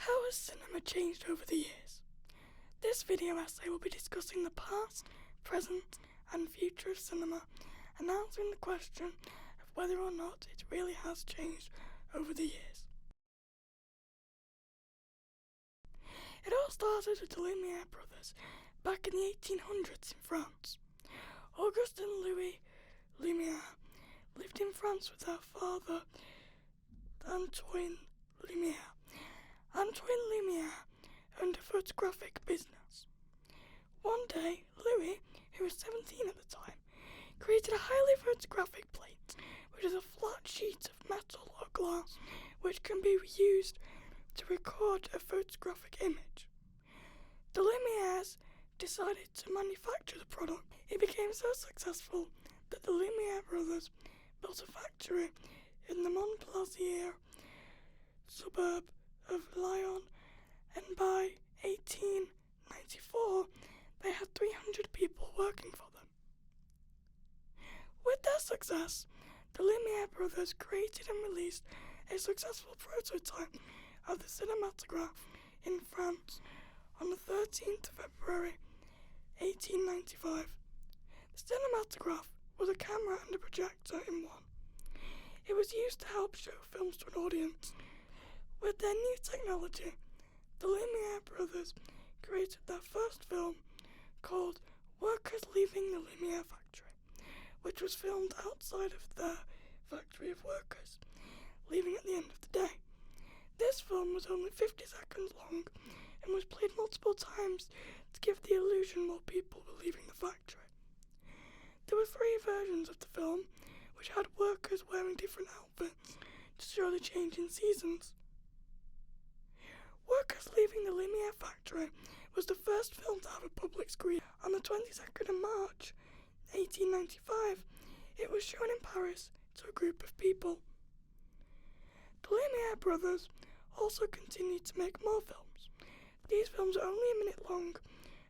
How has cinema changed over the years? This video essay will be discussing the past, present and future of cinema and answering the question of whether or not it really has changed over the years. It all started with the Lumiere brothers back in the 1800s in France. Auguste and Louis Lumiere lived in France with their father, Antoine Lumiere. Antoine Lumiere owned a photographic business. One day, Louis, who was 17 at the time, created a highly photographic plate, which is a flat sheet of metal or glass which can be used to record a photographic image. The Lumieres decided to manufacture the product. It became so successful that the Lumiere brothers built a factory in the Montplaisir suburb of Lyon, and by 1894 they had 300 people working for them. With their success, the Lumiere brothers created and released a successful prototype of the cinematograph in France on the 13th of February 1895. The cinematograph was a camera and a projector in one. It was used to help show films to an audience. With their new technology, the Lumiere brothers created their first film called Workers Leaving the Lumiere Factory, which was filmed outside of their factory of workers, leaving at the end of the day. This film was only 50 seconds long and was played multiple times to give the illusion more people were leaving the factory. There were 3 versions of the film, which had workers wearing different outfits to show the change in seasons. Workers Leaving the Lumiere Factory was the first film to have a public screen. On the 22nd of March 1895, it was shown in Paris to a group of people. The Lumiere brothers also continued to make more films. These films are only a minute long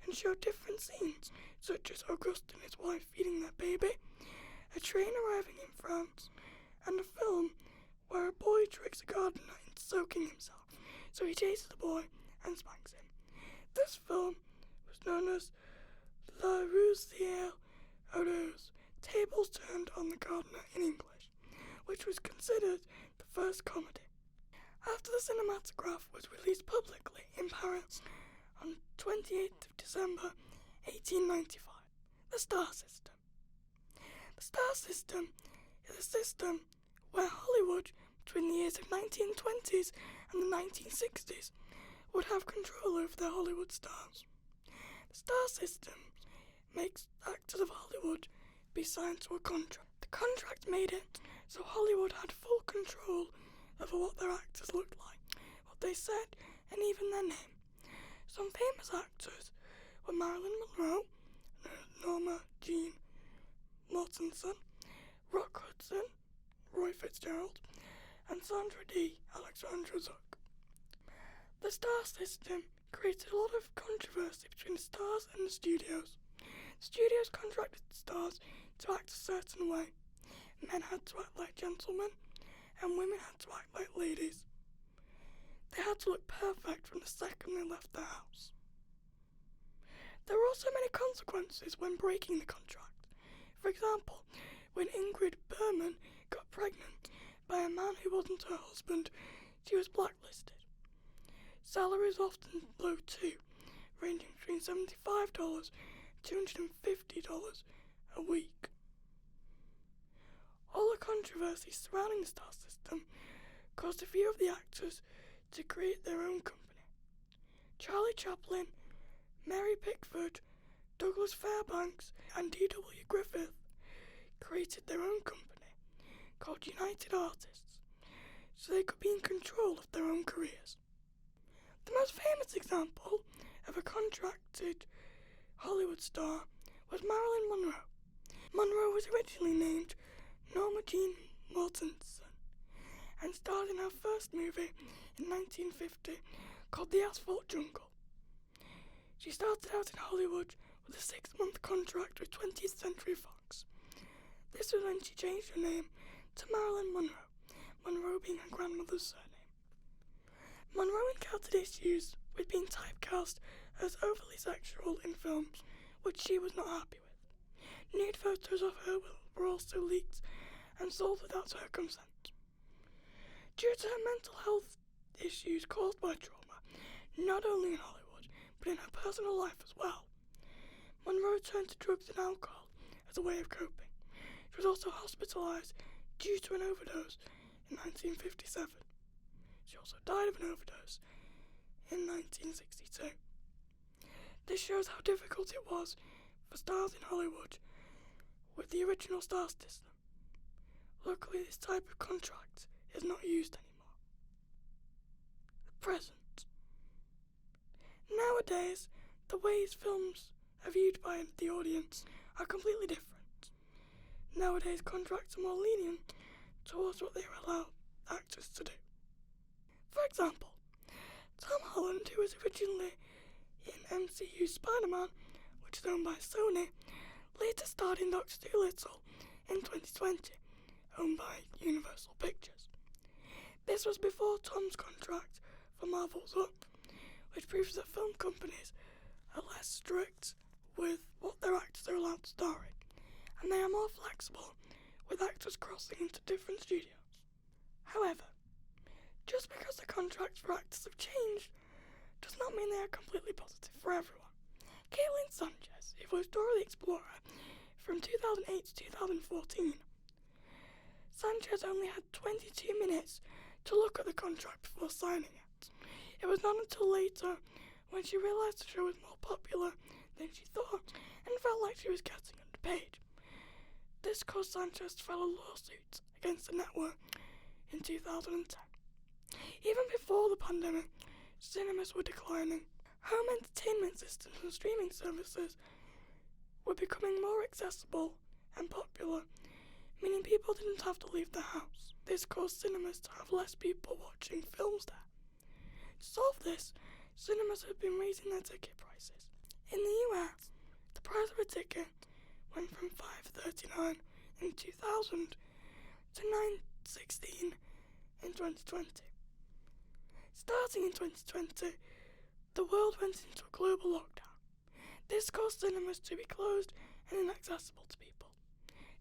and show different scenes, such as Auguste and his wife feeding their baby, a train arriving in France, and a film where a boy tricks a gardener into soaking himself, so he chases the boy and spanks him. This film was known as La Roussière aux Roses, Tables Turned on the Gardener in English, which was considered the first comedy. After the cinematograph was released publicly in Paris on 28th of December 1895, the Star System. The Star System is a system where Hollywood, between the years of 1920s and the 1960s, would have control over their Hollywood stars. The Star System makes actors of Hollywood be signed to a contract. The contract made it so Hollywood had full control over what their actors looked like, what they said, and even their name. Some famous actors were Marilyn Monroe, Norma Jean Mortensen, Rock Hudson, Roy Fitzgerald, and Sandra Dee, Alexandra Zook. The Star System created a lot of controversy between the stars and the studios. Studios contracted the stars to act a certain way. Men had to act like gentlemen, and women had to act like ladies. They had to look perfect from the second they left the house. There were also many consequences when breaking the contract. For example, when Ingrid Bergman got pregnant by a man who wasn't her husband, she was blacklisted. Salaries often low too, ranging between $75 and $250 a week. All the controversy surrounding the Star System caused a few of the actors to create their own company. Charlie Chaplin, Mary Pickford, Douglas Fairbanks, and D.W. Griffith created their own company called United Artists, so they could be in control of their own careers. The most famous example of a contracted Hollywood star was Marilyn Monroe. Monroe was originally named Norma Jean Mortensen and starred in her first movie in 1950 called The Asphalt Jungle. She started out in Hollywood with a 6-month contract with 20th Century Fox. This was when she changed her name to Marilyn Monroe, Monroe being her grandmother's surname. Monroe encountered issues with being typecast as overly sexual in films, which she was not happy with. Nude photos of her were also leaked and sold without her consent. Due to her mental health issues caused by trauma, not only in Hollywood, but in her personal life as well, Monroe turned to drugs and alcohol as a way of coping. She was also hospitalized due to an overdose in 1957. She also died of an overdose in 1962. This shows how difficult it was for stars in Hollywood with the original star system. Luckily, this type of contract is not used anymore. The present. Nowadays, the ways films are viewed by the audience are completely different. Nowadays, contracts are more lenient towards what they allow actors to do. For example, Tom Holland, who was originally in MCU Spider-Man, which is owned by Sony, later starred in Dr. Dolittle in 2020, owned by Universal Pictures. This was before Tom's contract for Marvel was up, which proves that film companies are less strict with what their actors are allowed to star in, and they are more flexible with actors crossing into different studios. However, just because the contracts for actors have changed does not mean they are completely positive for everyone. Caitlin Sanchez, who voiced Dora the Explorer from 2008 to 2014, Sanchez only had 22 minutes to look at the contract before signing it. It was not until later when she realised the show was more popular than she thought and felt like she was getting underpaid. This caused Sanchez to file a lawsuit against the network in 2010. Even before the pandemic, cinemas were declining. Home entertainment systems and streaming services were becoming more accessible and popular, meaning people didn't have to leave their house. This caused cinemas to have less people watching films there. To solve this, cinemas have been raising their ticket prices. In the US, the price of a ticket went from $5.39 in 2000 to $9.16 in 2020. Starting in 2020, the world went into a global lockdown. This caused cinemas to be closed and inaccessible to people.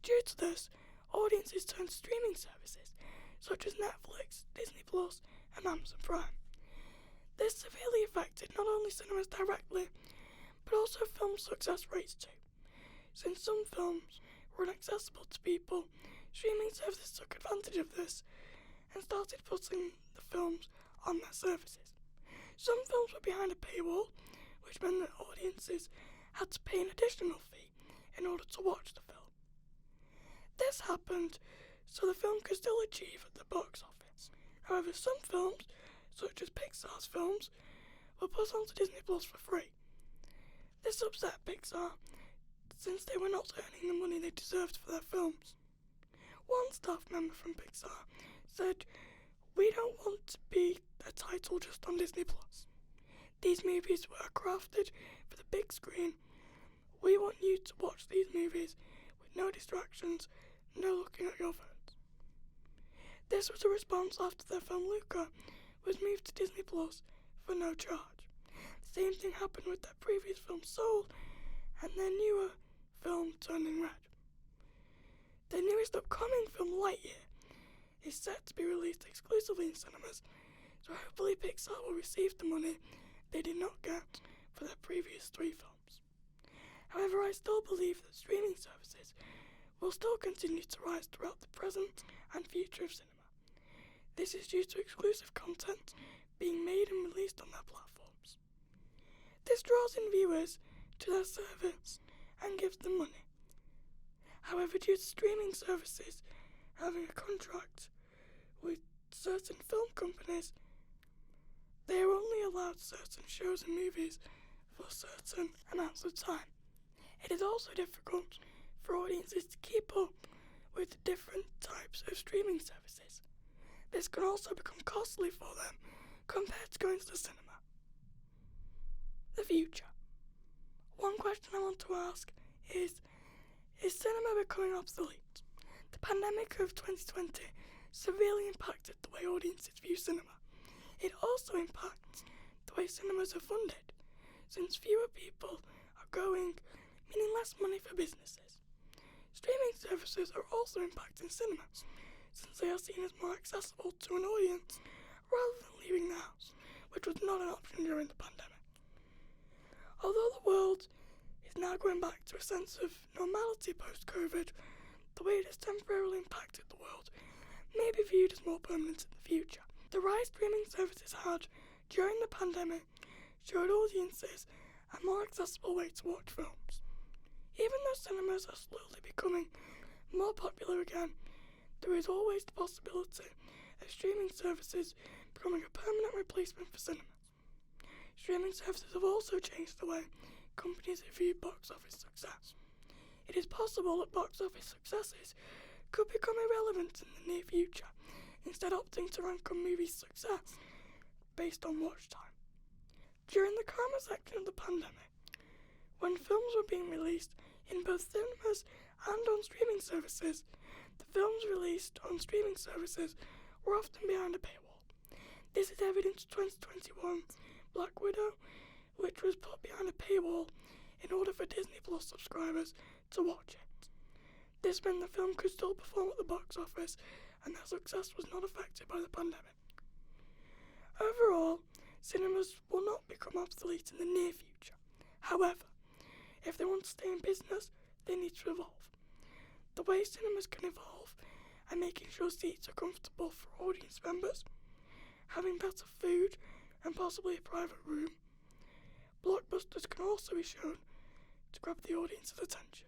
Due to this, audiences turned to streaming services such as Netflix, Disney Plus, and Amazon Prime. This severely affected not only cinemas directly, but also film success rates too. Since some films were inaccessible to people, streaming services took advantage of this and started putting the films on their services. Some films were behind a paywall, which meant that audiences had to pay an additional fee in order to watch the film. This happened so the film could still achieve at the box office. However, some films, such as Pixar's films, were put onto Disney Plus for free. This upset Pixar, since they were not earning the money they deserved for their films. One staff member from Pixar said, "We don't want to be a title just on Disney Plus. These movies were crafted for the big screen. We want you to watch these movies with no distractions, no looking at your phones." This was a response after their film Luca was moved to Disney Plus for no charge. The same thing happened with their previous film Soul and their newer film Turning Red. Their newest upcoming film Lightyear is set to be released exclusively in cinemas, so hopefully Pixar will receive the money they did not get for their previous 3 films. However, I still believe that streaming services will still continue to rise throughout the present and future of cinema. This is due to exclusive content being made and released on their platforms. This draws in viewers to their service and gives them money. However, due to streaming services having a contract with certain film companies, they are only allowed certain shows and movies for certain amounts of time. It is also difficult for audiences to keep up with the different types of streaming services. This can also become costly for them compared to going to the cinema. The future. One question I want to ask is cinema becoming obsolete? The pandemic of 2020 severely impacted the way audiences view cinema. It also impacts the way cinemas are funded, since fewer people are going, meaning less money for businesses. Streaming services are also impacting cinemas, since they are seen as more accessible to an audience rather than leaving the house, which was not an option during the pandemic. Although the world is now going back to a sense of normality post-COVID, the way it has temporarily impacted the world may be viewed as more permanent in the future. The rise streaming services had during the pandemic showed audiences a more accessible way to watch films. Even though cinemas are slowly becoming more popular again, there is always the possibility of streaming services becoming a permanent replacement for cinemas. Streaming services have also changed the way companies view box office success. It is possible that box office successes could become irrelevant in the near future, instead opting to rank a movie's success based on watch time. During the calmer section of the pandemic, when films were being released in both cinemas and on streaming services, the films released on streaming services were often behind a paywall. This is evident in 2021's Black Widow, which was put behind a paywall in order for Disney Plus subscribers to watch it. This meant the film could still perform at the box office and their success was not affected by the pandemic. Overall, cinemas will not become obsolete in the near future. However, if they want to stay in business, they need to evolve. The way cinemas can evolve are making sure seats are comfortable for audience members, having better food and possibly a private room. Blockbusters can also be shown to grab the audience's attention.